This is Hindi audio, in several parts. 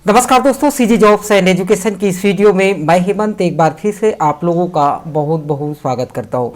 नमस्कार दोस्तों, सीजी जॉब्स एंड एजुकेशन की इस वीडियो में मैं हेमंत एक बार फिर से आप लोगों का बहुत बहुत स्वागत करता हूं।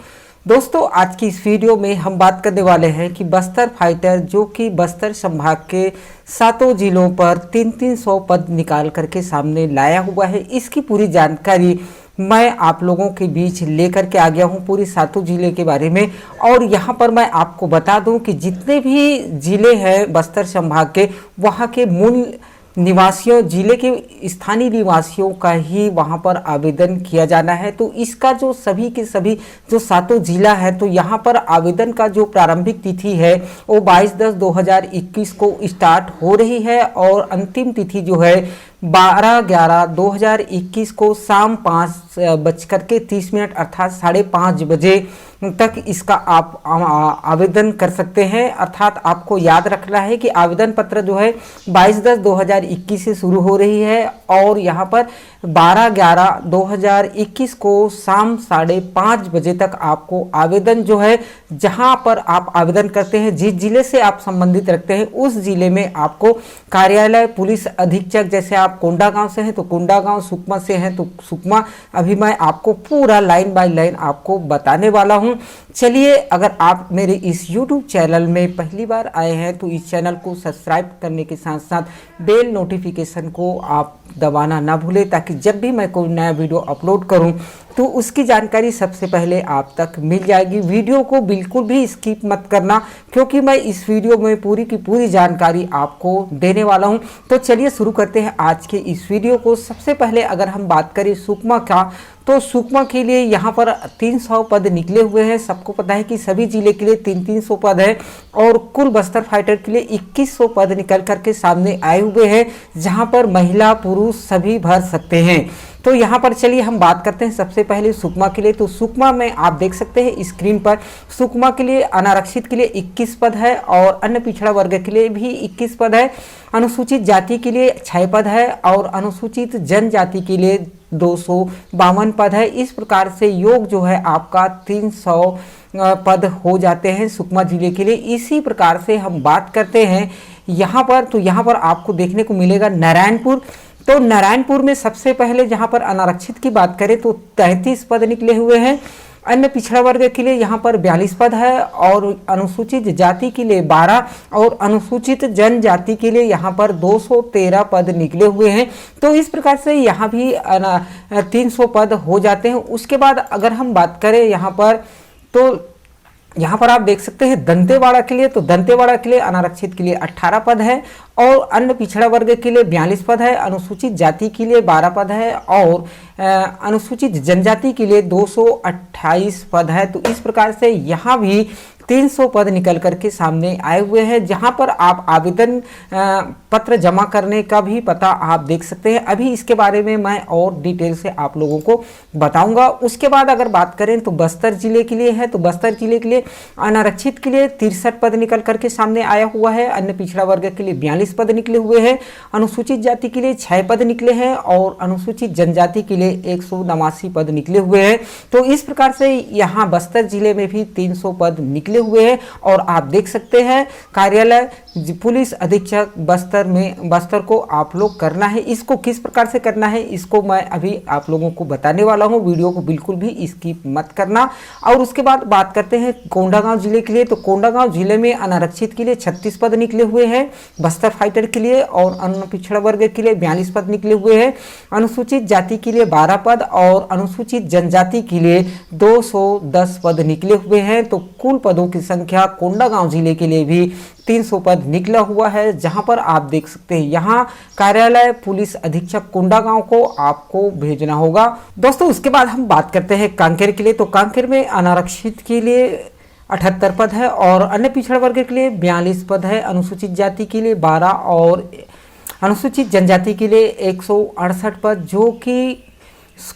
दोस्तों, आज की इस वीडियो में हम बात करने वाले हैं कि बस्तर फाइटर जो कि बस्तर संभाग के सातों जिलों पर 300 पद निकाल करके सामने लाया हुआ है। इसकी पूरी जानकारी मैं आप लोगों के बीच लेकर के आ गया हूं, पूरी सातों जिले के बारे में। और यहां पर मैं आपको बता दूं कि जितने भी जिले हैं बस्तर संभाग के, वहां के मूल निवासियों, जिले के स्थानीय निवासियों का ही वहां पर आवेदन किया जाना है। तो इसका जो सभी के सभी जो सातों जिला है, तो यहाँ पर आवेदन का जो प्रारंभिक तिथि है वो 22/10/2021 को स्टार्ट हो रही है और अंतिम तिथि जो है 12/11/2021 को शाम 5:30 अर्थात 5:30 बजे तक इसका आप आवेदन कर सकते हैं। अर्थात आपको याद रखना है कि आवेदन पत्र जो है 22/10/2021 से शुरू हो रही है और यहाँ पर 12/11/2021 को शाम 5:30 बजे तक आपको आवेदन जो है, जहाँ पर आप आवेदन करते हैं, जिस जिले से आप संबंधित रखते हैं उस जिले में आपको कार्यालय पुलिस अधीक्षक, जैसे आप कोंडागांव से हैं तो कोंडागांव, सुकमा से हैं तो सुकमा, अभी मैं आपको पूरा लाइन बाय लाइन आपको बताने वाला हूं। चलिए, अगर आप मेरे इस YouTube चैनल में पहली बार आए हैं तो इस चैनल को सब्सक्राइब करने के साथ साथ बेल नोटिफिकेशन को आप दबाना ना भूलें, ताकि जब भी मैं कोई नया वीडियो अपलोड करूं तो उसकी जानकारी सबसे पहले आप तक मिल जाएगी। वीडियो को बिल्कुल भी स्किप मत करना, क्योंकि मैं इस वीडियो में पूरी की पूरी जानकारी आपको देने वाला हूं। तो चलिए शुरू करते हैं आज के इस वीडियो को। सबसे पहले अगर हम बात करें सुकमा का, तो सुकमा के लिए यहाँ पर 300 पद निकले हुए हैं। सबको पता है कि सभी जिले के लिए 300 पद है और कुल बस्तर फाइटर के लिए 2100 पद निकल करके सामने आए हुए हैं, जहाँ पर महिला पुरुष सभी भर सकते हैं। तो यहाँ पर चलिए हम बात करते हैं सबसे पहले सुकमा के लिए। तो सुकमा में आप देख सकते हैं स्क्रीन पर, सुकमा के लिए अनारक्षित के लिए 21 पद है और अन्य पिछड़ा वर्ग के लिए भी 21 पद है। अनुसूचित जाति के लिए 6 पद है और अनुसूचित जनजाति के लिए 252 पद है। इस प्रकार से योग जो है आपका 300 पद हो जाते हैं सुकमा जिले के लिए। इसी प्रकार से हम बात करते हैं यहाँ पर, तो यहाँ पर आपको देखने को मिलेगा नारायणपुर। तो नारायणपुर में सबसे पहले जहाँ पर अनारक्षित की बात करें तो 33 पद निकले हुए हैं। अन्य पिछड़ा वर्ग के लिए यहाँ पर 42 पद है और अनुसूचित जाति के लिए 12 और अनुसूचित जनजाति के लिए यहाँ पर 213 पद निकले हुए हैं। तो इस प्रकार से यहाँ भी 300 पद हो जाते हैं। उसके बाद अगर हम बात करें यहाँ पर, तो यहाँ पर आप देख सकते हैं दंतेवाड़ा के लिए, तो दंतेवाड़ा के लिए अनारक्षित के लिए 18 पद है और अन्य पिछड़ा वर्ग के लिए 42 पद है। अनुसूचित जाति के लिए 12 पद है और अनुसूचित जनजाति के लिए 228 पद है। तो इस प्रकार से यहाँ भी 300 पद निकल करके सामने आए हुए हैं, जहां पर आप आवेदन पत्र जमा करने का भी पता आप देख सकते हैं। अभी इसके बारे में मैं और डिटेल से आप लोगों को बताऊंगा। उसके बाद अगर बात करें तो बस्तर जिले के लिए है, तो बस्तर जिले के लिए अनारक्षित के लिए 63 पद निकल करके सामने आया हुआ है। अन्य पिछड़ा वर्ग के लिए 42 पद निकले हुए हैं। अनुसूचित जाति के लिए 6 पद निकले हैं और अनुसूचित जनजाति के लिए 189 पद निकले हुए हैं। तो इस प्रकार से यहाँ बस्तर जिले में भी 300 पद निकले हुए हैं और आप देख सकते हैं कार्यालय पुलिस अधीक्षक बस्तर को आप लोग करना है। इसको किस प्रकार से करना है इसको मैं अभी आप लोगों को बताने वाला हूं, वीडियो को बिल्कुल भी स्किप मत करना। और उसके बाद बात करते हैं कोंडागांव जिले के लिए। तो कोंडागांव जिले में अनारक्षित के लिए 36 पद निकले हुए हैं बस्तर फाइटर के लिए और अन्य पिछड़ा वर्ग के लिए 42 पद निकले हुए हैं। अनुसूचित जाति के लिए 12 पद और अनुसूचित जनजाति के लिए 210 पद निकले हुए हैं। तो कुल पदों की संख्या कोंडागांव जिले के लिए भी 300 पद निकला हुआ है, जहां पर आप देख सकते हैं यहां कार्यालय पुलिस अधीक्षक कोंडागांव को आपको भेजना होगा। दोस्तों, उसके बाद हम बात करते हैं कांकेर के लिए। तो कांकेर में अनारक्षित के लिए 78 पद है और अन्य पिछड़ा वर्ग के लिए 42 पद है। अनुसूचित जाति के लिए 12 और अनुसूचित जनजाति के लिए 168 पद, जो कि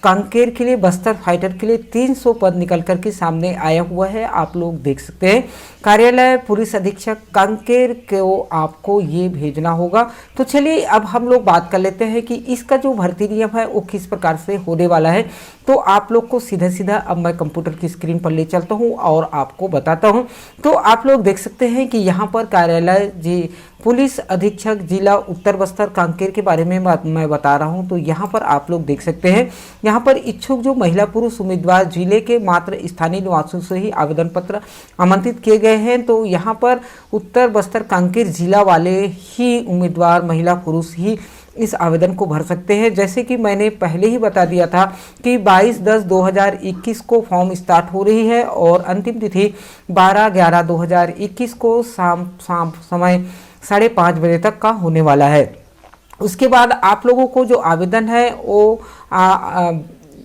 कांकेर के लिए बस्तर फाइटर के लिए 300 पद निकल करके सामने आया हुआ है। आप लोग देख सकते हैं कार्यालय पुलिस अधीक्षक कांकेर को आपको ये भेजना होगा। तो चलिए अब हम लोग बात कर लेते हैं कि इसका जो भर्ती नियम है वो किस प्रकार से होने वाला है। तो आप लोग को सीधा सीधा अब मैं कंप्यूटर की स्क्रीन पर ले चलता हूँ और आपको बताता हूँ। तो आप लोग देख सकते हैं कि यहाँ पर कार्यालय जी पुलिस अधीक्षक जिला उत्तर बस्तर कांकेर के बारे में मैं बता रहा हूं। तो यहां पर आप लोग देख सकते हैं, यहां पर इच्छुक जो महिला पुरुष उम्मीदवार जिले के मात्र स्थानीय निवासियों से ही आवेदन पत्र आमंत्रित किए गए हैं। तो यहां पर उत्तर बस्तर कांकेर जिला वाले ही उम्मीदवार महिला पुरुष ही इस आवेदन को भर सकते हैं। जैसे कि मैंने पहले ही बता दिया था कि 22/10/2021 को फॉर्म स्टार्ट हो रही है और अंतिम तिथि 12/11/2021 को शाम समय 5:30 बजे तक का होने वाला है। उसके बाद आप लोगों को जो आवेदन है वो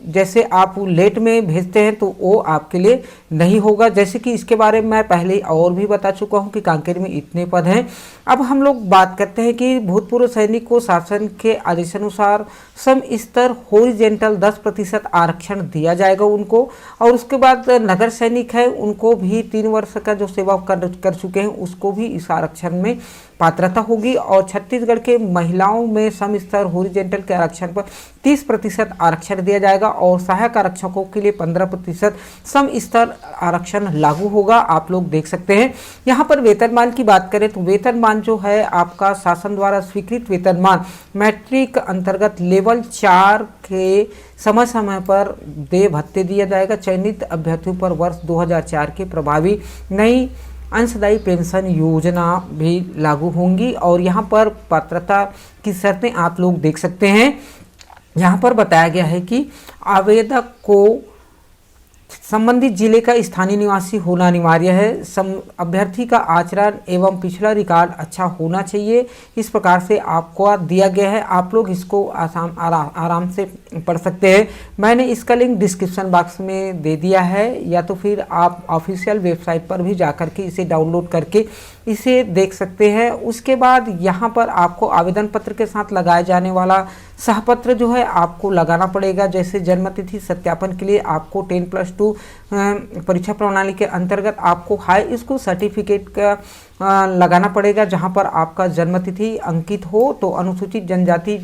जैसे आप लेट में भेजते हैं तो वो आपके लिए नहीं होगा। जैसे कि इसके बारे में मैं पहले और भी बता चुका हूं कि कांकेर में इतने पद हैं। अब हम लोग बात करते हैं कि भूतपूर्व सैनिक को शासन के आदेशानुसार सम स्तर हॉरिजॉन्टल 10% आरक्षण दिया जाएगा उनको। और उसके बाद नगर सैनिक है उनको भी 3 वर्ष का जो सेवा कर चुके हैं उसको भी इस आरक्षण में पात्रता होगी। और छत्तीसगढ़ के महिलाओं में सम स्तर हॉरिजॉन्टल के आरक्षण पर 30% आरक्षण दिया जाएगा और सहायक आरक्षकों के लिए 15% सम स्तर आरक्षण लागू होगा। आप लोग देख सकते हैं यहाँ पर वेतनमान की बात करें तो वेतनमान जो है आपका शासन द्वारा स्वीकृत वेतनमान मैट्रिक अंतर्गत लेवल 4 के समय समय पर देय भत्ते दिया जाएगा। चयनित अभ्यर्थियों पर वर्ष 2004 के प्रभावी नई अंशदायी पेंशन योजना भी लागू होंगी। और यहाँ पर पात्रता की शर्तें आप लोग देख सकते हैं। यहाँ पर बताया गया है कि आवेदक को संबंधित जिले का स्थानीय निवासी होना अनिवार्य है। अभ्यर्थी का आचरण एवं पिछला रिकॉर्ड अच्छा होना चाहिए। इस प्रकार से आपको दिया गया है, आप लोग इसको आराम से पढ़ सकते हैं। मैंने इसका लिंक डिस्क्रिप्शन बॉक्स में दे दिया है, या तो फिर आप ऑफिशियल वेबसाइट पर भी जाकर के इसे डाउनलोड करके इसे देख सकते हैं। उसके बाद यहाँ पर आपको आवेदन पत्र के साथ लगाया जाने वाला सहपत्र जो है आपको लगाना पड़ेगा। जैसे जन्मतिथि सत्यापन के लिए आपको 10+2 परीक्षा प्रणाली के अंतर्गत आपको हाई स्कूल सर्टिफिकेट का लगाना पड़ेगा, जहां पर आपका जन्मतिथि अंकित हो। तो अनुसूचित जनजाति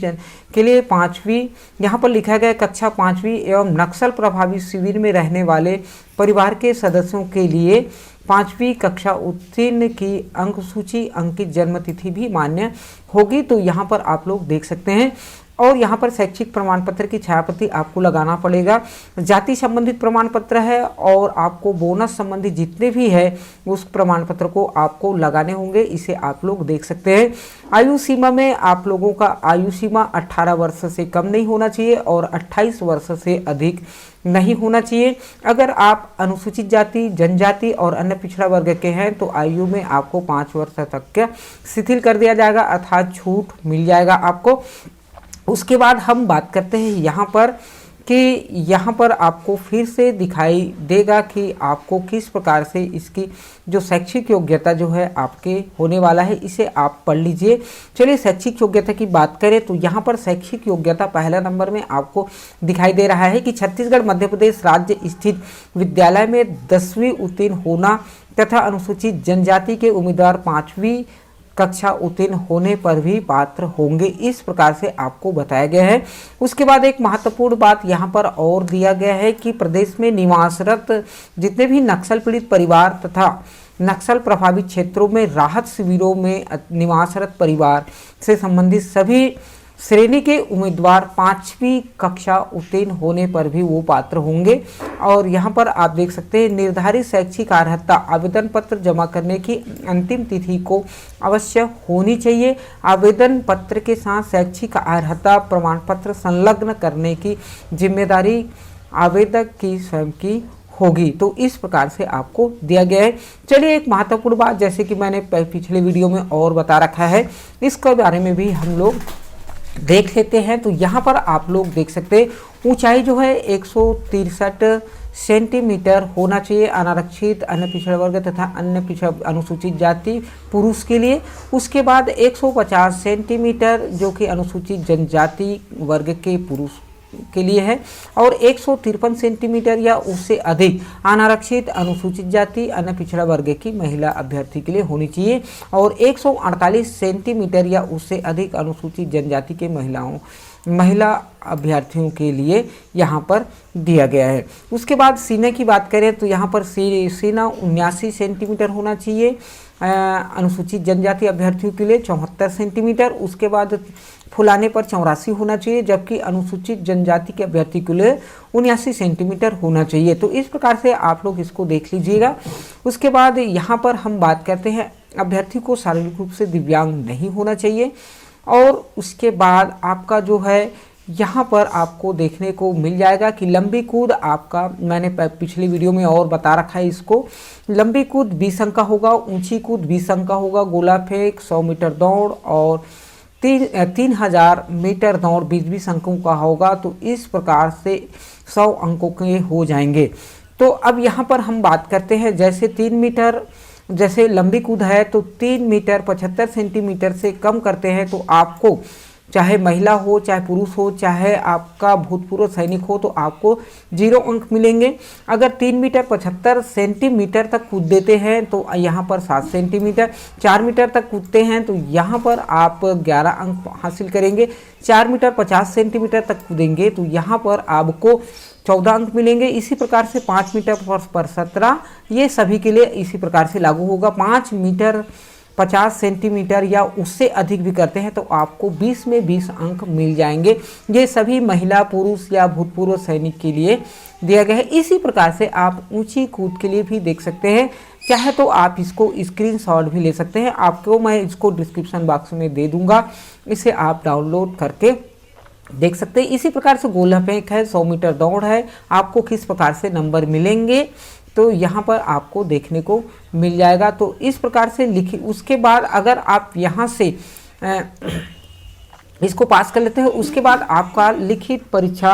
के लिए 5वीं यहाँ पर लिखा गया कक्षा 5वीं एवं नक्सल प्रभावित शिविर में रहने वाले परिवार के सदस्यों के लिए 5वीं कक्षा उत्तीर्ण की अंक सूची अंकित जन्मतिथि भी मान्य होगी। तो यहाँ पर आप लोग देख सकते हैं। और यहाँ पर शैक्षिक प्रमाण पत्र की छायाप्रति आपको लगाना पड़ेगा। जाति संबंधित प्रमाण पत्र है और आपको बोनस संबंधित जितने भी है उस प्रमाण पत्र को आपको लगाने होंगे। इसे आप लोग देख सकते हैं। आयु सीमा में आप लोगों का आयु सीमा 18 वर्ष से कम नहीं होना चाहिए और 28 वर्ष से अधिक नहीं होना चाहिए। अगर आप अनुसूचित जाति, जनजाति और अन्य पिछड़ा वर्ग के हैं तो आयु में आपको 5 वर्ष तक का शिथिल कर दिया जाएगा, अर्थात छूट मिल जाएगा आपको। उसके बाद हम बात करते हैं यहाँ पर कि यहाँ पर आपको फिर से दिखाई देगा कि आपको किस प्रकार से इसकी जो शैक्षिक योग्यता जो है आपके होने वाला है, इसे आप पढ़ लीजिए। चलिए शैक्षिक योग्यता की बात करें तो यहाँ पर शैक्षिक योग्यता पहला नंबर में आपको दिखाई दे रहा है कि छत्तीसगढ़ मध्य प्रदेश राज्य स्थित विद्यालय में 10वीं उत्तीर्ण होना तथा अनुसूचित जनजाति के उम्मीदवार 5वीं कक्षा उत्तीर्ण होने पर भी पात्र होंगे। इस प्रकार से आपको बताया गया है। उसके बाद एक महत्वपूर्ण बात यहाँ पर और दिया गया है कि प्रदेश में निवासरत जितने भी नक्सल पीड़ित परिवार तथा नक्सल प्रभावित क्षेत्रों में राहत शिविरों में निवासरत परिवार से संबंधित सभी श्रेणी के उम्मीदवार 5वीं कक्षा उत्तीर्ण होने पर भी वो पात्र होंगे। और यहाँ पर आप देख सकते हैं निर्धारित शैक्षिक अर्हता आवेदन पत्र जमा करने की अंतिम तिथि को अवश्य होनी चाहिए। आवेदन पत्र के साथ शैक्षिक अर्हता प्रमाण पत्र संलग्न करने की जिम्मेदारी आवेदक की स्वयं की होगी। तो इस प्रकार से आपको दिया गया है। चलिए एक महत्वपूर्ण बात, जैसे कि मैंने पिछले वीडियो में और बता रखा है, इसके बारे में भी हम लोग देख लेते हैं। तो यहाँ पर आप लोग देख सकते हैं ऊंचाई जो है 163 सेंटीमीटर होना चाहिए अनारक्षित, अन्य पिछड़ा वर्ग तथा अन्य पिछड़ा अनुसूचित जाति पुरुष के लिए। उसके बाद 150 सेंटीमीटर जो कि अनुसूचित जनजाति वर्ग के पुरुष के लिए है और 153 सेंटीमीटर या उससे अधिक अनारक्षित अनुसूचित जाति अन्य पिछड़ा वर्ग की महिला अभ्यर्थी के लिए होनी चाहिए और 148 सेंटीमीटर या उससे अधिक अनुसूचित जनजाति के महिला अभ्यर्थियों के लिए यहाँ पर दिया गया है। उसके बाद सीने की बात करें तो यहाँ पर सीना 79 सेंटीमीटर होना चाहिए अनुसूचित जनजाति अभ्यर्थियों के लिए 74 सेंटीमीटर, उसके बाद फुलाने पर 84 होना चाहिए, जबकि अनुसूचित जनजाति के अभ्यर्थी के लिए 79 सेंटीमीटर होना चाहिए। तो इस प्रकार से आप लोग इसको देख लीजिएगा। उसके बाद यहाँ पर हम बात करते हैं, अभ्यर्थी को शारीरिक रूप से दिव्यांग नहीं होना चाहिए। और उसके बाद आपका जो है यहाँ पर आपको देखने को मिल जाएगा कि लंबी कूद आपका, मैंने पिछली वीडियो में और बता रखा है इसको, लंबी कूद 20 अंक का होगा, ऊंची कूद 20 अंक का होगा, गोला फेंक 100 मीटर दौड़ और 3000 मीटर दौड़ 20-20 अंकों का होगा। तो इस प्रकार से 100 अंकों के हो जाएंगे। तो अब यहाँ पर हम बात करते हैं, जैसे 3 मीटर जैसे लंबी कूद है तो 3 मीटर 75 सेंटीमीटर से कम करते हैं तो आपको, चाहे महिला हो चाहे पुरुष हो चाहे आपका भूतपूर्व सैनिक हो, तो आपको 0 अंक मिलेंगे। अगर 3 मीटर 75 सेंटीमीटर तक कूद देते हैं तो यहाँ पर 7 सेंटीमीटर, 4 मीटर तक कूदते हैं तो यहाँ पर आप 11 अंक हासिल करेंगे। 4 मीटर 50 सेंटीमीटर तक कूदेंगे तो यहाँ पर आपको 14 अंक मिलेंगे। इसी प्रकार से 5 मीटर पर 17, ये सभी के लिए इसी प्रकार से लागू होगा। 5 मीटर 50 सेंटीमीटर या उससे अधिक भी करते हैं तो आपको 20 में 20 अंक मिल जाएंगे। ये सभी महिला, पुरुष या भूतपूर्व सैनिक के लिए दिया गया है। इसी प्रकार से आप ऊंची कूद के लिए भी देख सकते हैं, चाहे तो आप इसको स्क्रीनशॉट भी ले सकते हैं। आपको मैं इसको डिस्क्रिप्शन बॉक्स में दे दूंगा, इसे आप डाउनलोड करके देख सकते हैं। इसी प्रकार से गोला फेंक है, 100 मीटर दौड़ है, आपको किस प्रकार से नंबर मिलेंगे तो यहाँ पर आपको देखने को मिल जाएगा। तो इस प्रकार से लिखी, उसके बाद अगर आप यहाँ से इसको पास कर लेते हैं, उसके बाद आपका लिखित परीक्षा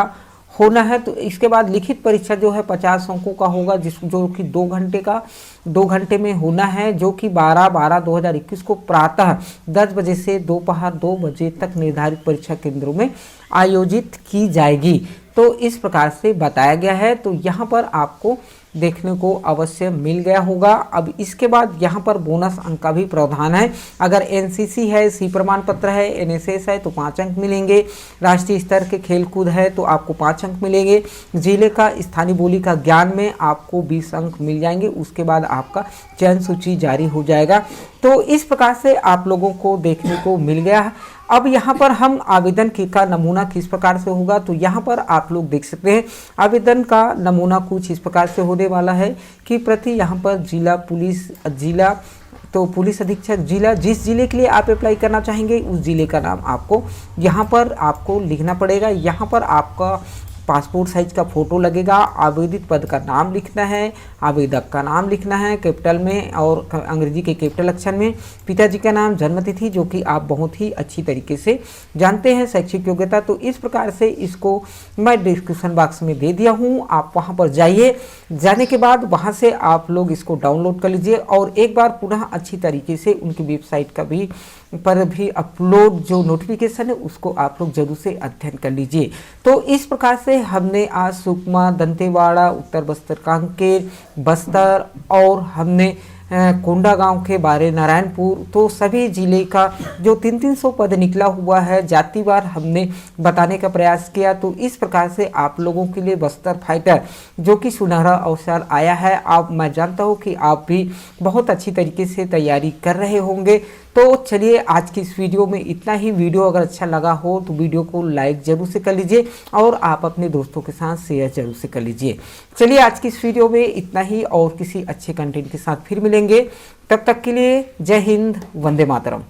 होना है। तो इसके बाद लिखित परीक्षा जो है 50 अंकों का होगा, जो कि 2 घंटे में होना है, जो कि 12/12/2021 को प्रातः 10 बजे से दोपहर 2 बजे तक निर्धारित परीक्षा केंद्रों में आयोजित की जाएगी। तो इस प्रकार से बताया गया है। तो यहाँ पर आपको देखने को अवश्य मिल गया होगा। अब इसके बाद यहाँ पर बोनस अंक का भी प्रावधान है। अगर एनसीसी है, सी प्रमाण पत्र है, एनएसएस है तो 5 अंक मिलेंगे। राष्ट्रीय स्तर के खेलकूद है तो आपको 5 अंक मिलेंगे। जिले का स्थानीय बोली का ज्ञान में आपको 20 अंक मिल जाएंगे। उसके बाद आपका चयन सूची जारी हो जाएगा। तो इस प्रकार से आप लोगों को देखने को मिल गया है। अब यहाँ पर हम आवेदन का नमूना किस प्रकार से होगा, तो यहाँ पर आप लोग देख सकते हैं आवेदन का नमूना कुछ इस प्रकार से होने वाला है कि प्रति यहाँ पर पुलिस अधीक्षक जिला, जिस जिले के लिए आप अप्लाई करना चाहेंगे उस जिले का नाम आपको यहाँ पर आपको लिखना पड़ेगा। यहाँ पर आपका पासपोर्ट साइज का फोटो लगेगा, आवेदित पद का नाम लिखना है, आवेदक का नाम लिखना है कैपिटल में और अंग्रेजी के कैपिटल अक्षर में, पिताजी का नाम, जन्मतिथि जो कि आप बहुत ही अच्छी तरीके से जानते हैं, शैक्षिक योग्यता। तो इस प्रकार से इसको मैं डिस्क्रिप्शन बॉक्स में दे दिया हूँ, आप वहाँ पर जाइए। जाने के बाद वहाँ से आप लोग इसको डाउनलोड कर लीजिए और एक बार पुनः अच्छी तरीके से उनकी वेबसाइट का भी पर भी अपलोड जो नोटिफिकेशन है उसको आप लोग जरूर से अध्ययन कर लीजिए। तो इस प्रकार से हमने आज सुकमा, दंतेवाड़ा, उत्तर बस्तर, कांकेर, बस्तर और हमने कोंडागांव के बारे, नारायणपुर, तो सभी जिले का जो 300 पद निकला हुआ है जातिवार हमने बताने का प्रयास किया। तो इस प्रकार से आप लोगों के लिए बस्तर फाइटर जो कि सुनहरा अवसर आया है। आप, मैं जानता हूँ कि आप भी बहुत अच्छी तरीके से तैयारी कर रहे होंगे। तो चलिए आज की इस वीडियो में इतना ही। वीडियो अगर अच्छा लगा हो तो वीडियो को लाइक जरूर से कर लीजिए और आप अपने दोस्तों के साथ शेयर जरूर से कर लीजिए। चलिए आज की इस वीडियो में इतना ही और किसी अच्छे कंटेंट के साथ फिर मिलेंगे। तब तक के लिए जय हिंद, वंदे मातरम।